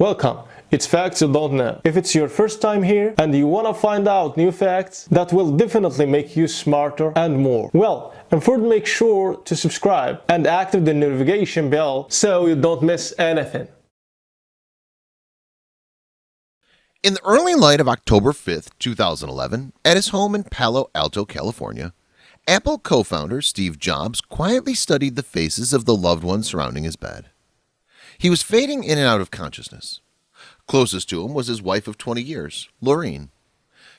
Welcome. It's Facts You Don't Know. If it's your first time here and you want to find out new facts that will definitely make you smarter and more, well, and first make sure to subscribe and activate the notification bell so you don't miss anything. In the early light of October 5th, 2011, at his home in Palo Alto, California, Apple co-founder Steve Jobs quietly studied the faces of the loved ones surrounding his bed. He was fading in and out of consciousness. Closest to him was his wife of 20 years, Laureen.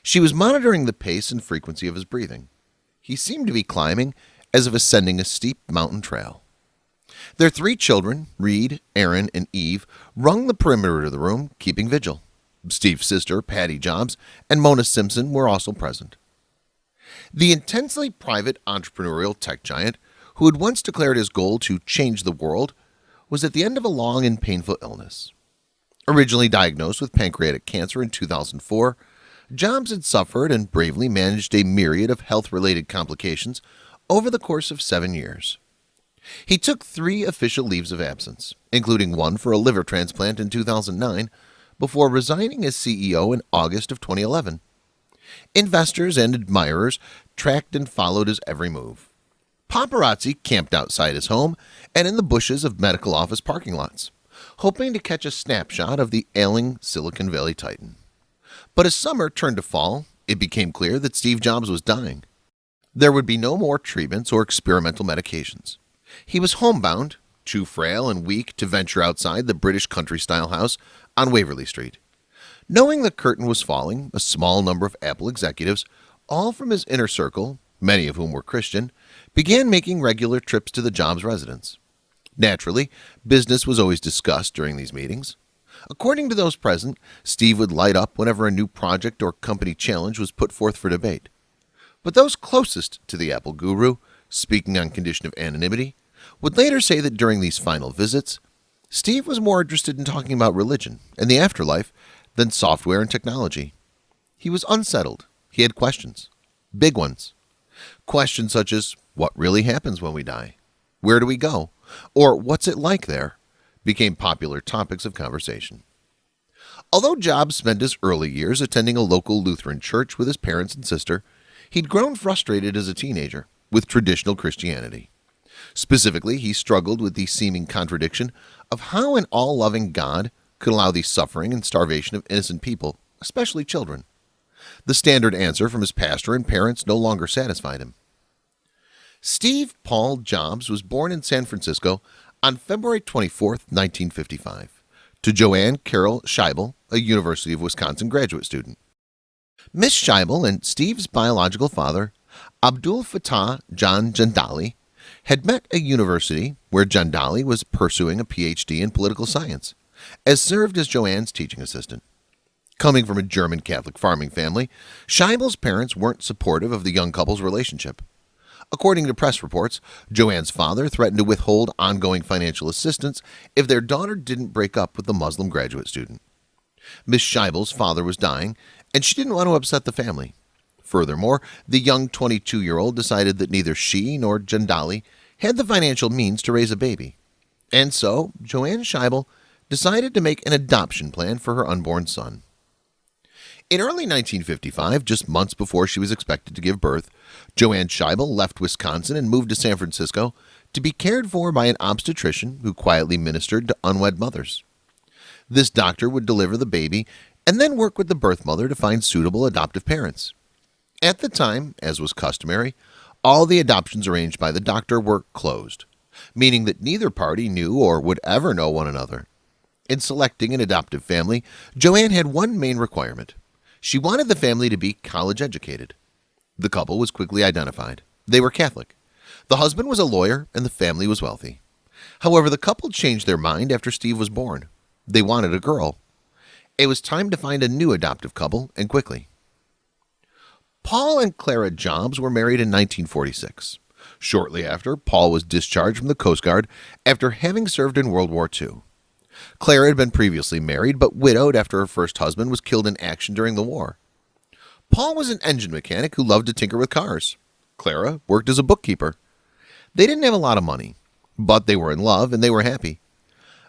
She was monitoring the pace and frequency of his breathing. He seemed to be climbing as if ascending a steep mountain trail. Their 3 children, Reed, Aaron, and Eve, rung the perimeter of the room, keeping vigil. Steve's sister, Patty Jobs, and Mona Simpson were also present. The intensely private entrepreneurial tech giant, who had once declared his goal to change the world, was at the end of a long and painful illness. Originally diagnosed with pancreatic cancer in 2004, Jobs had suffered and bravely managed a myriad of health-related complications over the course of 7 years. He took 3 official leaves of absence, including one for a liver transplant in 2009, before resigning as CEO in August of 2011. Investors and admirers tracked and followed his every move. Paparazzi camped outside his home and in the bushes of medical office parking lots, hoping to catch a snapshot of the ailing Silicon Valley titan. But as summer turned to fall, it became clear that Steve Jobs was dying. There would be no more treatments or experimental medications. He was homebound, too frail and weak to venture outside the British country-style house on Waverly Street. Knowing the curtain was falling, a small number of Apple executives, all from his inner circle, many of whom were Christian, began making regular trips to the Jobs residence. Naturally, business was always discussed during these meetings. According to those present, Steve would light up whenever a new project or company challenge was put forth for debate. But those closest to the Apple guru, speaking on condition of anonymity, would later say that during these final visits, Steve was more interested in talking about religion and the afterlife than software and technology. He was unsettled. He had questions. Big ones. Questions such as, what really happens when we die? Where do we go? Or what's it like there? Became popular topics of conversation. Although Jobs spent his early years attending a local Lutheran church with his parents and sister, he'd grown frustrated as a teenager with traditional Christianity. Specifically, he struggled with the seeming contradiction of how an all-loving God could allow the suffering and starvation of innocent people, especially children. The standard answer from his pastor and parents no longer satisfied him. Steve Paul Jobs was born in San Francisco on February 24, 1955, to Joanne Carol Scheibel, a University of Wisconsin graduate student. Miss Scheibel and Steve's biological father, Abdul Fattah John Jandali, had met at university where Jandali was pursuing a PhD in political science, as served as Joanne's teaching assistant. Coming from a German Catholic farming family, Scheibel's parents weren't supportive of the young couple's relationship. According to press reports, Joanne's father threatened to withhold ongoing financial assistance if their daughter didn't break up with the Muslim graduate student. Miss Scheibel's father was dying, and she didn't want to upset the family. Furthermore, the young 22-year-old decided that neither she nor Jandali had the financial means to raise a baby. And so, Joanne Scheibel decided to make an adoption plan for her unborn son. In early 1955, just months before she was expected to give birth, Joanne Scheibel left Wisconsin and moved to San Francisco to be cared for by an obstetrician who quietly ministered to unwed mothers. This doctor would deliver the baby and then work with the birth mother to find suitable adoptive parents. At the time, as was customary, all the adoptions arranged by the doctor were closed, meaning that neither party knew or would ever know one another. In selecting an adoptive family, Joanne had one main requirement. She wanted the family to be college educated. The couple was quickly identified. They were Catholic. The husband was a lawyer and the family was wealthy. However, the couple changed their mind after Steve was born. They wanted a girl. It was time to find a new adoptive couple, and quickly. Paul and Clara Jobs were married in 1946. Shortly after, Paul was discharged from the Coast Guard after having served in World War II. Clara had been previously married but widowed after her first husband was killed in action during the war. Paul was an engine mechanic who loved to tinker with cars. Clara worked as a bookkeeper. They didn't have a lot of money, but they were in love and they were happy.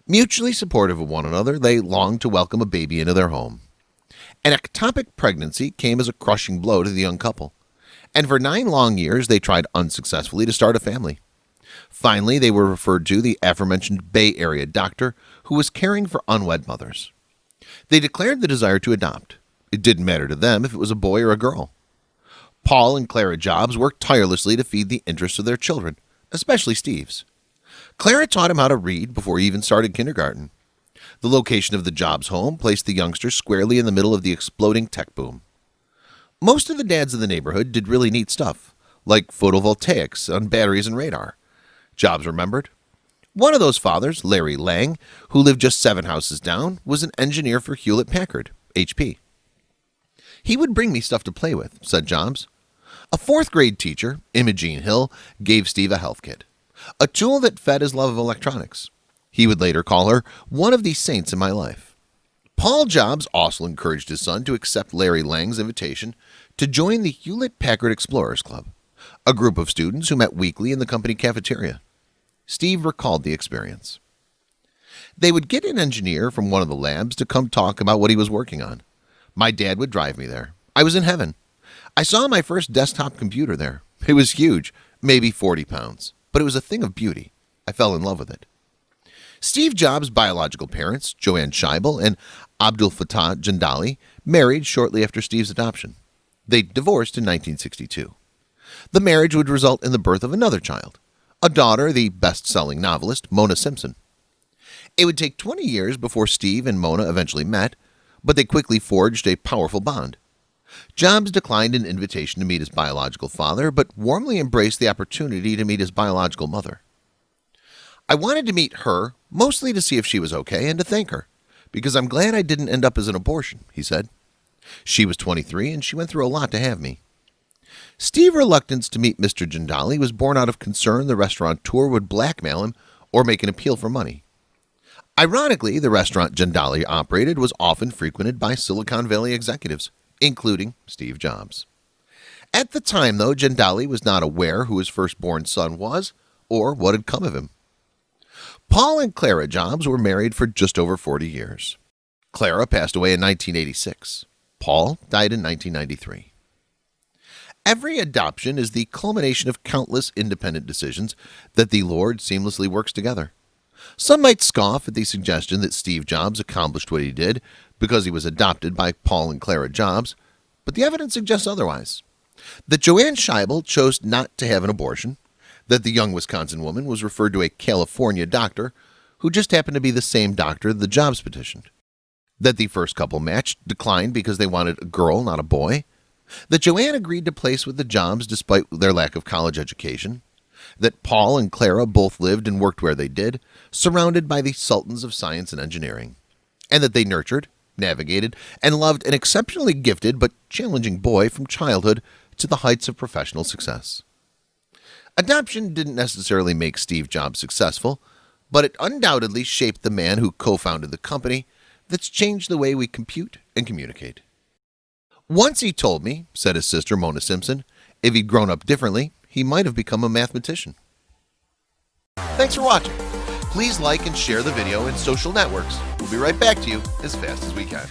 Mutually supportive of one another, they longed to welcome a baby into their home. An ectopic pregnancy came as a crushing blow to the young couple, and for 9 long years they tried unsuccessfully to start a family. Finally, they were referred to the aforementioned Bay Area doctor who was caring for unwed mothers. They declared the desire to adopt. It didn't matter to them if it was a boy or a girl. Paul and Clara Jobs worked tirelessly to feed the interests of their children, especially Steve's. Clara taught him how to read before he even started kindergarten. The location of the Jobs home placed the youngster squarely in the middle of the exploding tech boom. Most of the dads in the neighborhood did really neat stuff, like photovoltaics on batteries and radar. Jobs remembered. One of those fathers, Larry Lang, who lived just 7 houses down, was an engineer for Hewlett-Packard, HP. He would bring me stuff to play with, said Jobs. A 4th grade teacher, Imogene Hill, gave Steve a health kit, a tool that fed his love of electronics. He would later call her one of the saints in my life. Paul Jobs also encouraged his son to accept Larry Lang's invitation to join the Hewlett-Packard Explorers Club, a group of students who met weekly in the company cafeteria. Steve recalled the experience. They would get an engineer from one of the labs to come talk about what he was working on. My dad would drive me there. I was in heaven. I saw my first desktop computer there. It was huge, maybe 40 pounds, but it was a thing of beauty. I fell in love with it. Steve Jobs' biological parents, Joanne Scheibel and Abdul Fattah Jandali, married shortly after Steve's adoption. They divorced in 1962. The marriage would result in the birth of another child, a daughter, the best-selling novelist Mona Simpson. It would take 20 years before Steve and Mona eventually met, but they quickly forged a powerful bond. Jobs declined an invitation to meet his biological father, but warmly embraced the opportunity to meet his biological mother. I wanted to meet her, mostly to see if she was okay and to thank her, because I'm glad I didn't end up as an abortion, he said. She was 23 and she went through a lot to have me. Steve's reluctance to meet Mr. Jandali was born out of concern the restaurateur would blackmail him or make an appeal for money. Ironically, the restaurant Jandali operated was often frequented by Silicon Valley executives, including Steve Jobs. At the time, though, Jandali was not aware who his firstborn son was or what had come of him. Paul and Clara Jobs were married for just over 40 years. Clara passed away in 1986. Paul died in 1993. Every adoption is the culmination of countless independent decisions that the Lord seamlessly works together. Some might scoff at the suggestion that Steve Jobs accomplished what he did because he was adopted by Paul and Clara Jobs, but the evidence suggests otherwise. That Joanne Scheibel chose not to have an abortion, that the young Wisconsin woman was referred to a California doctor who just happened to be the same doctor the Jobs petitioned, that the first couple matched declined because they wanted a girl, not a boy, that Joanne agreed to place with the Jobs despite their lack of college education, that Paul and Clara both lived and worked where they did, surrounded by the sultans of science and engineering, and that they nurtured, navigated, and loved an exceptionally gifted but challenging boy from childhood to the heights of professional success. Adoption didn't necessarily make Steve Jobs successful, but it undoubtedly shaped the man who co-founded the company that's changed the way we compute and communicate. Once he told me, said his sister Mona Simpson, if he'd grown up differently, he might have become a mathematician. Thanks for watching. Please like and share the video in social networks. We'll be right back to you as fast as we can.